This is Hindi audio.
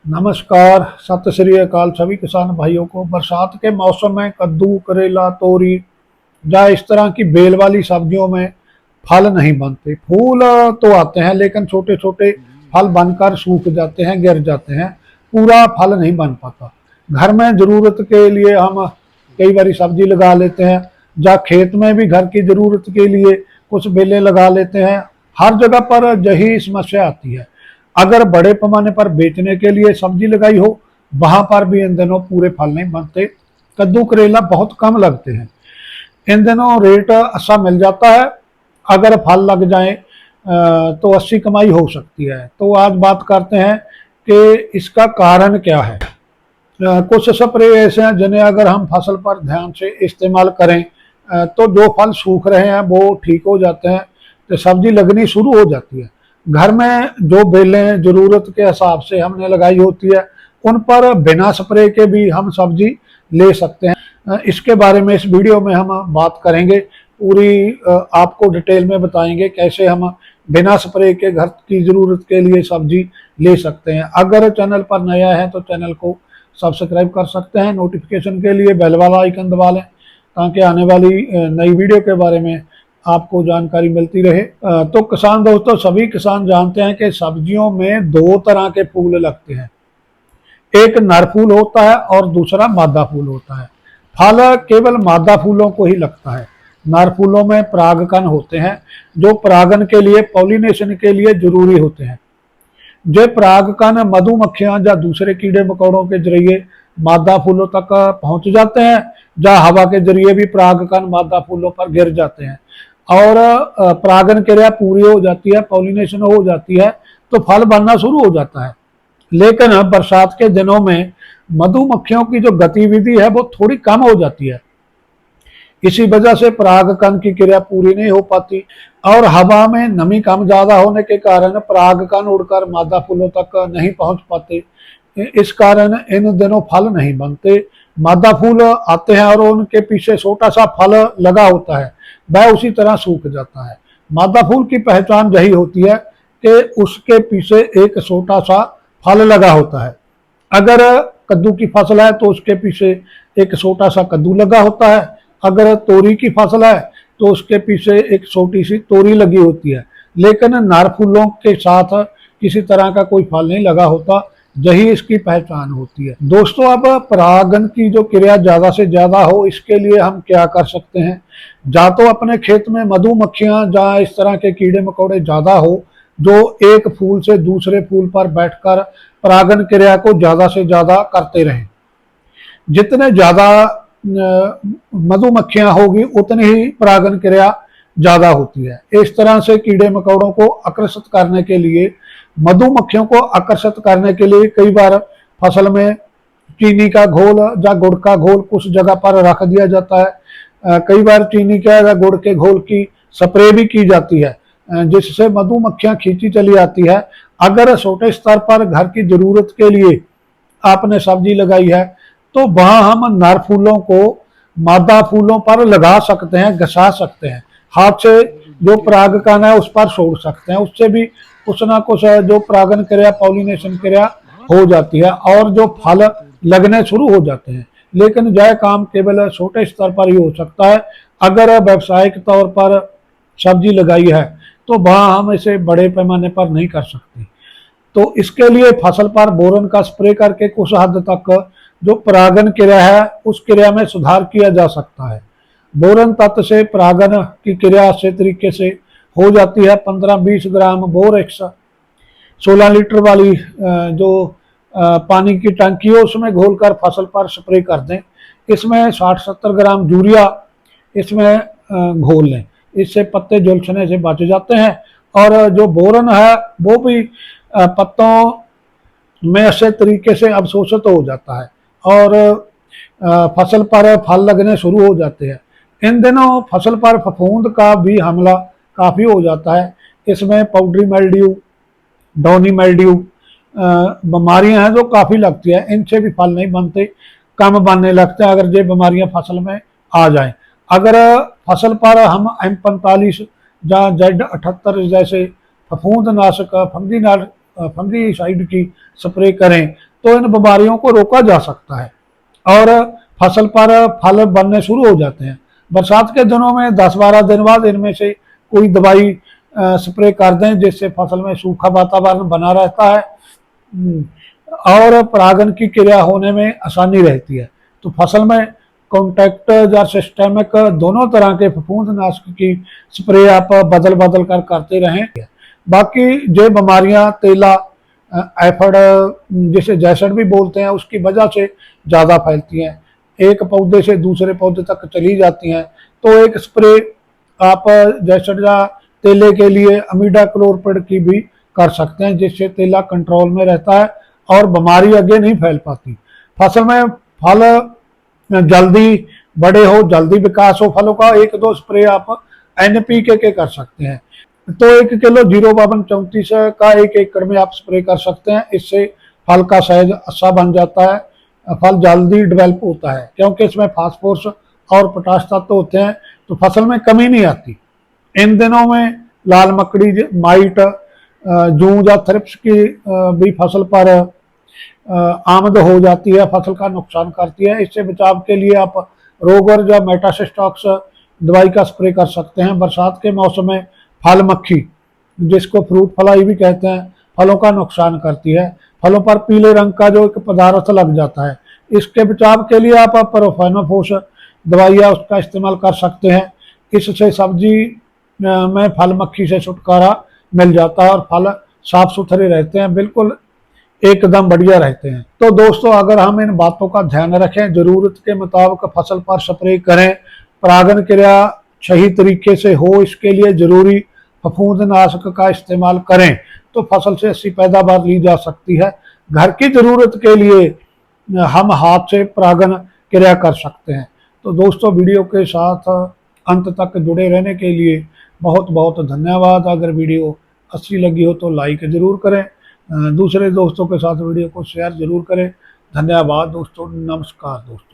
नमस्कार, सत श्री अकाल सभी किसान भाइयों को। बरसात के मौसम में कद्दू, करेला, तोरी या इस तरह की बेल वाली सब्जियों में फल नहीं बनते। फूल तो आते हैं लेकिन छोटे छोटे फल बनकर सूख जाते हैं, गिर जाते हैं, पूरा फल नहीं बन पाता। घर में जरूरत के लिए हम कई बार सब्जी लगा लेते हैं, या खेत में भी घर की जरूरत के लिए कुछ बेलें लगा लेते हैं। हर जगह पर यही समस्या आती है। अगर बड़े पैमाने पर बेचने के लिए सब्जी लगाई हो, वहां पर भी इन दिनों पूरे फल नहीं बनते। कद्दू, करेला बहुत कम लगते हैं। इन दिनों रेट अच्छा मिल जाता है। अगर फल लग जाए तो अच्छी कमाई हो सकती है। तो आज बात करते हैं कि इसका कारण क्या है। कुछ स्प्रे ऐसे हैं जिन्हें अगर हम फसल पर ध्यान से इस्तेमाल करें तो जो फल सूख रहे हैं वो ठीक हो जाते हैं, तो सब्जी लगनी शुरू हो जाती है। घर में जो बेलें जरूरत के हिसाब से हमने लगाई होती है, उन पर बिना स्प्रे के भी हम सब्जी ले सकते हैं। इसके बारे में इस वीडियो में हम बात करेंगे। पूरी आपको डिटेल में बताएंगे कैसे हम बिना स्प्रे के घर की जरूरत के लिए सब्जी ले सकते हैं। अगर चैनल पर नया है तो चैनल को सब्सक्राइब कर सकते हैं। नोटिफिकेशन के लिए बेल वाला आइकन दबा लें ताकि आने वाली नई वीडियो के बारे में आपको जानकारी मिलती रहे। तो किसान दोस्तों, सभी किसान जानते हैं कि सब्जियों में दो तरह के फूल लगते हैं। एक नर फूल होता है और दूसरा मादा फूल होता है। फल केवल मादा फूलों को ही लगता है। नर फूलों में परागकण होते हैं जो परागन के लिए, पॉलिनेशन के लिए जरूरी होते हैं। जो परागकण मधुमक्खियां या दूसरे कीड़े मकोड़ों के जरिए मादा फूलों तक पहुंच जाते हैं, या हवा के जरिए भी परागकण मादा फूलों पर गिर जाते हैं और परागन क्रिया पूरी हो जाती है, पॉलिनेशन हो जाती है, तो फल बनना शुरू हो जाता है। लेकिन बरसात के दिनों में मधुमक्खियों की जो गतिविधि है वो थोड़ी कम हो जाती है। इसी वजह से परागकण की क्रिया पूरी नहीं हो पाती और हवा में नमी कम ज्यादा होने के कारण परागकण उड़कर मादा फूलों तक नहीं पहुंच पाते। इस कारण इन दिनों फल नहीं बनते। मादा फूल आते हैं और उनके पीछे छोटा सा फल लगा होता है, वह उसी तरह सूख जाता है। मादा फूल की पहचान यही होती है कि उसके पीछे एक छोटा सा फल लगा होता है। अगर कद्दू की फसल है तो उसके पीछे एक छोटा सा कद्दू लगा होता है। अगर तोरी की फसल है तो उसके पीछे एक छोटी सी तोरी लगी होती है, लेकिन नर फूलों के साथ किसी तरह का कोई फल नहीं लगा होता। यही इसकी पहचान होती है। दोस्तों, अब परागन की जो क्रिया ज्यादा से ज्यादा हो, इसके लिए हम क्या कर सकते हैं। या तो अपने खेत में मधुमक्खियां या इस तरह के कीड़े मकोड़े ज्यादा हो जो एक फूल से दूसरे फूल पर बैठकर परागन क्रिया को ज्यादा से ज्यादा करते रहें। जितने ज्यादा मधुमक्खियां होगी उतनी ही परागन क्रिया ज्यादा होती है। इस तरह से कीड़े मकोड़ों को आकर्षित करने के लिए, मधुमक्खियों को आकर्षित करने के लिए कई बार फसल में चीनी का घोल या गुड़ का घोल कुछ जगह पर रख दिया जाता है। कई बार चीनी का या गुड़ के घोल की स्प्रे भी की जाती है, जिससे मधुमक्खियां खींची चली आती है। अगर छोटे स्तर पर घर की जरूरत के लिए आपने सब्जी लगाई है तो वहां हम नर फूलों को मादा फूलों पर लगा सकते हैं, घसा सकते हैं। हाथ से जो परागकण है उस पर छोड़ सकते हैं, उससे भी कुछ ना कुछ जो परागन क्रिया, पॉलिनेशन क्रिया हो जाती है और जो फल लगने शुरू हो जाते हैं। लेकिन यह काम केवल छोटे स्तर पर ही हो सकता है। अगर व्यावसायिक तौर पर सब्जी लगाई है तो वहां हम इसे बड़े पैमाने पर नहीं कर सकते। तो इसके लिए फसल पर बोरन का स्प्रे करके कुछ हद तक जो परागन क्रिया है उस क्रिया में सुधार किया जा सकता है। बोरन तत्व से परागन की क्रिया अच्छे तरीके से हो जाती है। 15-20 ग्राम बोरेक्स 16 लीटर वाली जो पानी की टंकी है उसमें घोलकर फसल पर स्प्रे कर दें। इसमें 60-70 ग्राम यूरिया इसमें घोल लें। इससे पत्ते झुलसने से बच जाते हैं और जो बोरन है वो भी पत्तों में अच्छे तरीके से अवशोषित हो जाता है और फसल पर फल लगने शुरू हो जाते हैं। इन दिनों फसल पर फफूंद का भी हमला काफी हो जाता है। इसमें पाउडरी मिल्ड्यू, डॉनी मिल्ड्यू बीमारियां हैं जो काफी लगती है। इनसे भी फल नहीं बनते, कम बनने लगते हैं अगर ये बीमारियां फसल में आ जाएं। अगर फसल पर हम M45 या Z78 जैसे फफूंद नाशक फंगीसाइड की स्प्रे करें तो इन बीमारियों को रोका जा सकता है और फसल पर फल बनने शुरू हो जाते हैं। बरसात के दिनों में 10-12 दिन बाद इनमें से कोई दवाई स्प्रे कर दें, जिससे फसल में सूखा वातावरण बना रहता है और परागण की क्रिया होने में आसानी रहती है। तो फसल में कॉन्टैक्ट या सिस्टेमिक दोनों तरह के फफूंदनाशक की स्प्रे आप बदल बदल कर करते रहें। बाकी जो बीमारियां तेला एफड जिसे जैसड भी बोलते हैं, उसकी वजह से ज़्यादा फैलती हैं, एक पौधे से दूसरे पौधे तक चली जाती हैं। तो एक स्प्रे आप जैसड या तेले के लिए अमीडाक्लोरपिड की भी कर सकते हैं, जिससे तेला कंट्रोल में रहता है और बीमारी आगे नहीं फैल पाती। फसल में फल जल्दी बड़े हो, जल्दी विकास हो फलों का, 1-2 स्प्रे आप NPK के कर सकते हैं। तो 1 किलो 05234 का 1 एकड़ में आप स्प्रे कर सकते हैं। इससे फल का साइज अच्छा बन जाता है, फल जल्दी डेवलप होता है, क्योंकि इसमें फास्फोरस और पोटाश तत्व होते हैं, तो फसल में कमी नहीं आती। इन दिनों में लाल मकड़ी, माइट, जूं या थ्रिप्स की भी फसल पर आमद हो जाती है, फसल का नुकसान करती है। इससे बचाव के लिए आप रोगर या मेटासिस्टॉक्स दवाई का स्प्रे कर सकते हैं। बरसात के मौसम में फल मक्खी, जिसको फ्रूट फ्लाई भी कहते हैं, फलों का नुकसान करती है। फलों पर पीले रंग का जो एक पदार्थ लग जाता है, इसके बचाव के लिए आप प्रोफेनोफोस दवाइयाँ उसका इस्तेमाल कर सकते हैं। इससे सब्जी में फल मक्खी से छुटकारा मिल जाता है और फल साफ सुथरे रहते हैं, बिल्कुल एकदम बढ़िया रहते हैं। तो दोस्तों, अगर हम इन बातों का ध्यान रखें, जरूरत के मुताबिक फसल पर स्प्रे करें, परागण क्रिया सही तरीके से हो, इसके लिए जरूरी फफूंदनाशक का इस्तेमाल करें, तो फसल से अच्छी पैदावार ली जा सकती है। घर की जरूरत के लिए हम हाथ से परागण क्रिया कर सकते हैं। तो दोस्तों, वीडियो के साथ अंत तक जुड़े रहने के लिए बहुत बहुत धन्यवाद। अगर वीडियो अच्छी लगी हो तो लाइक जरूर करें, दूसरे दोस्तों के साथ वीडियो को शेयर जरूर करें। धन्यवाद दोस्तों, नमस्कार दोस्तों।